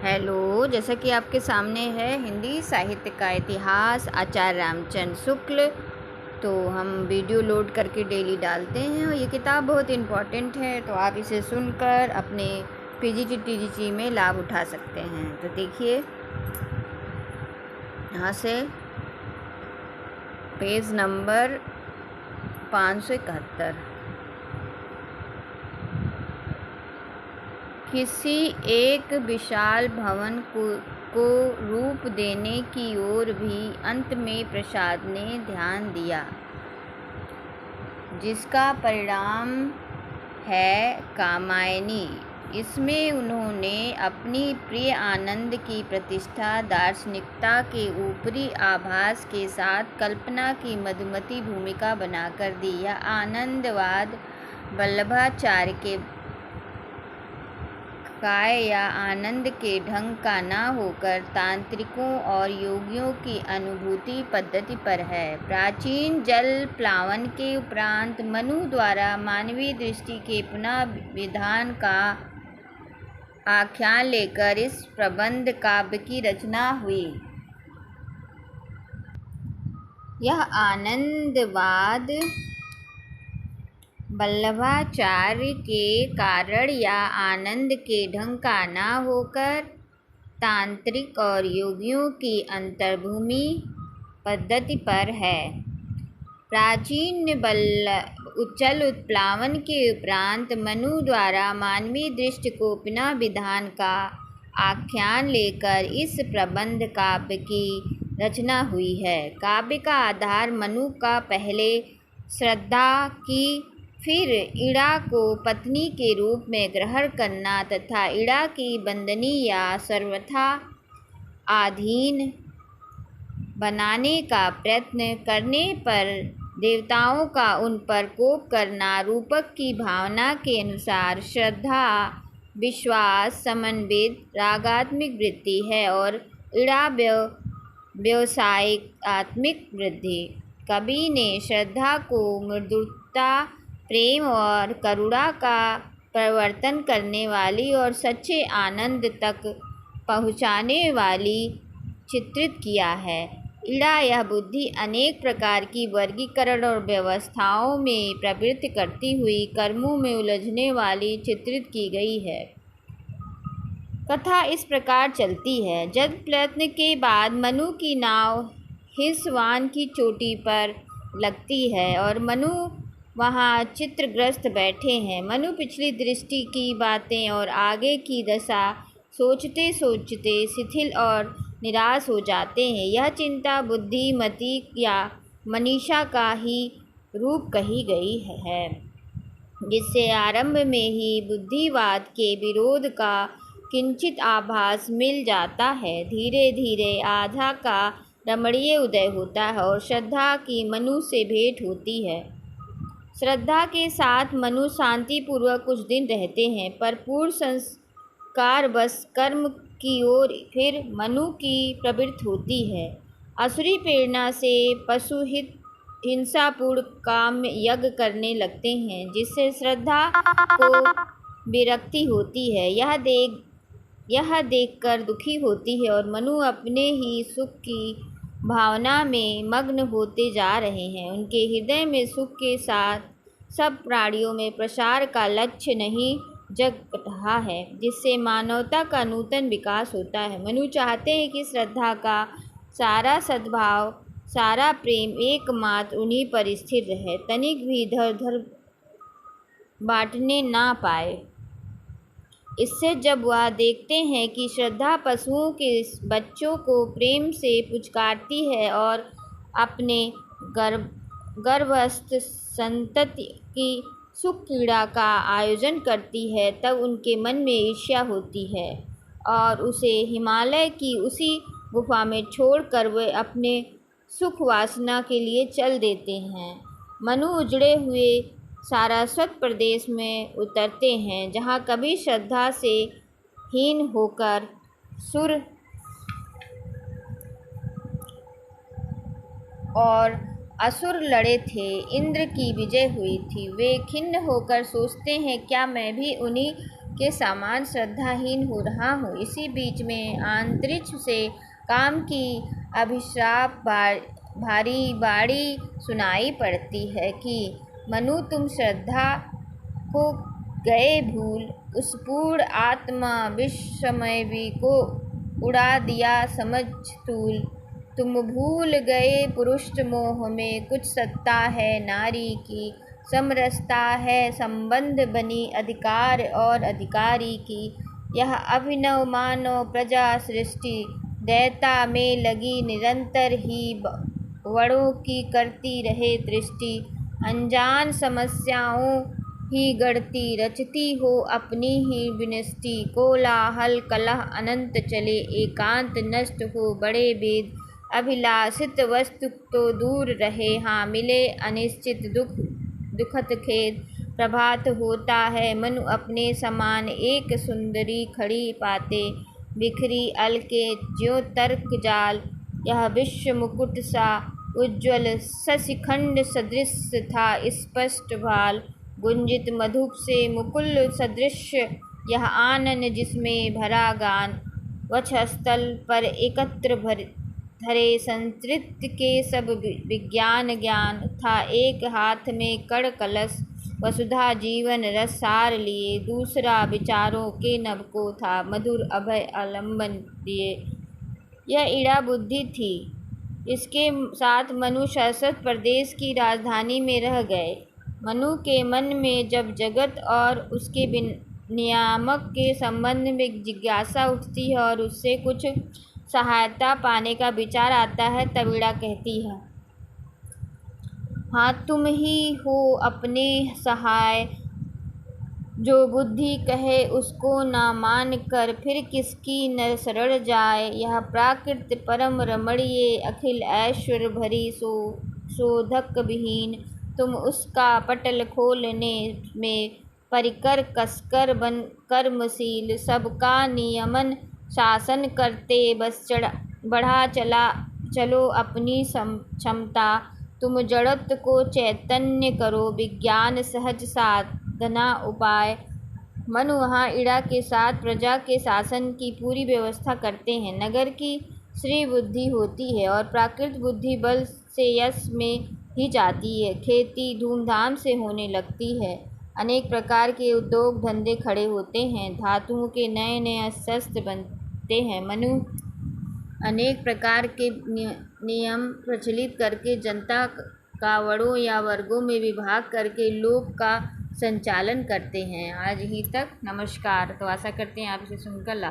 Hello, जैसा कि आपके सामने है हिंदी साहित्य का इतिहास आचार्य रामचंद्र शुक्ल। तो हम वीडियो लोड करके डेली डालते हैं और ये किताब बहुत इम्पॉर्टेंट है, तो आप इसे सुनकर अपने पीजीटी टीजीटी में लाभ उठा सकते हैं। तो देखिए यहाँ से पेज नंबर 571। किसी एक विशाल भवन को रूप देने की ओर भी अंत में प्रसाद ने ध्यान दिया, जिसका परिणाम है कामायनी। इसमें उन्होंने अपनी प्रिय आनंद की प्रतिष्ठा दार्शनिकता के ऊपरी आभास के साथ कल्पना की मधुमती भूमिका बनाकर दी। यह आनंदवाद वल्लभाचार्य के काय या आनंद के ढंग का न होकर तांत्रिकों और योगियों की अनुभूति पद्धति पर है। प्राचीन जल प्लावन के उपरांत मनु द्वारा मानवीय दृष्टि के पुनः विधान का आख्यान लेकर इस प्रबंध काव्य की रचना हुई। यह आनंदवाद वल्लभाचार्य के कारण या आनंद के ढंग का न होकर तांत्रिक और योगियों की अंतर्भूमि पद्धति पर है। प्राचीन जल उत्प्लावन के उपरांत मनु द्वारा मानवीय दृष्टि को पुनः विधान का आख्यान लेकर इस प्रबंध काव्य की रचना हुई है। काव्य का आधार मनु का पहले श्रद्धा की, फिर इड़ा को पत्नी के रूप में ग्रहण करना तथा इड़ा की बंदनी या सर्वथा अधीन बनाने का प्रयत्न करने पर देवताओं का उन पर कोप करना। रूपक की भावना के अनुसार श्रद्धा विश्वास समन्वित रागात्मिक वृत्ति है और इड़ा व्यावसायिक आत्मिक वृद्धि। कवि ने श्रद्धा को मृदुता, प्रेम और करुणा का प्रवर्तन करने वाली और सच्चे आनंद तक पहुँचाने वाली चित्रित किया है। इड़ा यह बुद्धि अनेक प्रकार की वर्गीकरण और व्यवस्थाओं में प्रवृत्ति करती हुई कर्मों में उलझने वाली चित्रित की गई है। कथा इस प्रकार चलती है। जब प्रयत्न के बाद मनु की नाव हिमवान की चोटी पर लगती है और मनु वहाँ चित्रग्रस्त बैठे हैं। मनु पिछली दृष्टि की बातें और आगे की दशा सोचते सोचते शिथिल और निराश हो जाते हैं। यह चिंता बुद्धिमती या मनीषा का ही रूप कही गई है, जिससे आरंभ में ही बुद्धिवाद के विरोध का किंचित आभास मिल जाता है। धीरे धीरे आधा का रमणीय उदय होता है और श्रद्धा की मनु से भेंट होती है। श्रद्धा के साथ मनु शांतिपूर्वक कुछ दिन रहते हैं, पर पूर्व संस्कार बस कर्म की ओर फिर मनु की प्रवृत्ति होती है। असुरी प्रेरणा से पशुहित हिंसापूर्ण काम यज्ञ करने लगते हैं, जिससे श्रद्धा को विरक्ति होती है। यह देखकर दुखी होती है और मनु अपने ही सुख की भावना में मग्न होते जा रहे हैं। उनके हृदय में सुख के साथ सब प्राणियों में प्रसार का लक्ष्य नहीं जग रहा है, जिससे मानवता का नूतन विकास होता है। मनु चाहते हैं कि श्रद्धा का सारा सद्भाव, सारा प्रेम एकमात्र उन्हीं पर स्थिर रहे, तनिक भी इधर उधर बांटने ना पाए। इससे जब वह देखते हैं कि श्रद्धा पशुओं के बच्चों को प्रेम से पुचकारती है और अपने गर्भस्थ संतति की सुख पीड़ा का आयोजन करती है, तब उनके मन में ईर्ष्या होती है और उसे हिमालय की उसी गुफा में छोड़कर वे अपने सुख वासना के लिए चल देते हैं। मनु उजड़े हुए सारस्वत प्रदेश में उतरते हैं, जहाँ कभी श्रद्धा से हीन होकर सुर और असुर लड़े थे, इंद्र की विजय हुई थी। वे खिन्न होकर सोचते हैं, क्या मैं भी उन्हीं के समान श्रद्धाहीन हो रहा हूँ। इसी बीच में अंतरिक्ष से काम की अभिशाप भारी बाड़ी सुनाई पड़ती है कि मनु तुम श्रद्धा को गए भूल, उस पूर्ण आत्मा विस्मयवी को उड़ा दिया समझ तूल। तुम भूल गए पुरुष मोह में कुछ सत्ता है नारी की, समरसता है संबंध बनी अधिकार और अधिकारी की। यह अभिनव मानव प्रजा सृष्टि दैता में लगी निरंतर ही बड़ों की करती रहे दृष्टि। अनजान समस्याओं ही गढ़ती रचती हो अपनी ही विनष्टि। कोलाहल कलह अनंत चले, एकांत नष्ट हो बड़े भेद। अभिलाषित वस्तु तो दूर रहे, हाँ मिले अनिश्चित दुखद खेद। प्रभात होता है मनु अपने समान एक सुंदरी खड़ी पाते, बिखरी अलके ज्यों तर्क जाल। यह विश्व मुकुट सा उज्ज्वल शशिखंड सदृश था स्पष्ट भाल। गुंजित मधुप से मुकुल सदृश यह आनन जिसमें भरा गान। वक्षस्थल पर एकत्र धरे संस्कृत के सब विज्ञान ज्ञान था। एक हाथ में कड़ कलश वसुधा जीवन रस सार लिए, दूसरा विचारों के नभ को था मधुर अभय आलम्बन दिए। यह इड़ा बुद्धि थी। इसके साथ मनु शाश्वत प्रदेश की राजधानी में रह गए। मनु के मन में जब जगत और उसके नियामक के संबंध में जिज्ञासा उठती है और उससे कुछ सहायता पाने का विचार आता है, तब इड़ा कहती है, हाँ तुम ही हो अपने सहाय। जो बुद्धि कहे उसको न मान कर फिर किसकी न शरण जाए। यह प्राकृत परम रमणीय अखिल ऐश्वर्य भरी शोधक विहीन। तुम उसका पटल खोलने में परिकर कसकर बन कर्मशील। सबका नियमन शासन करते बस बढ़ा चलो अपनी क्षमता। तुम जड़त्व को चैतन्य करो, विज्ञान सहज साधना उपाय। मनु वहाँ इड़ा के साथ प्रजा के शासन की पूरी व्यवस्था करते हैं। नगर की श्री बुद्धि होती है और प्राकृत बुद्धि बल से यश में ही जाती है। खेती धूमधाम से होने लगती है। अनेक प्रकार के उद्योग धंधे खड़े होते हैं। धातुओं के नए नए शस्त्र बनते हैं। मनु अनेक प्रकार के नियम प्रचलित करके जनता का वर्णों या वर्गों में विभाग करके लोक का संचालन करते हैं। आज ही तक नमस्कार। तो आशा करते हैं आप इसे सुनकर लाभ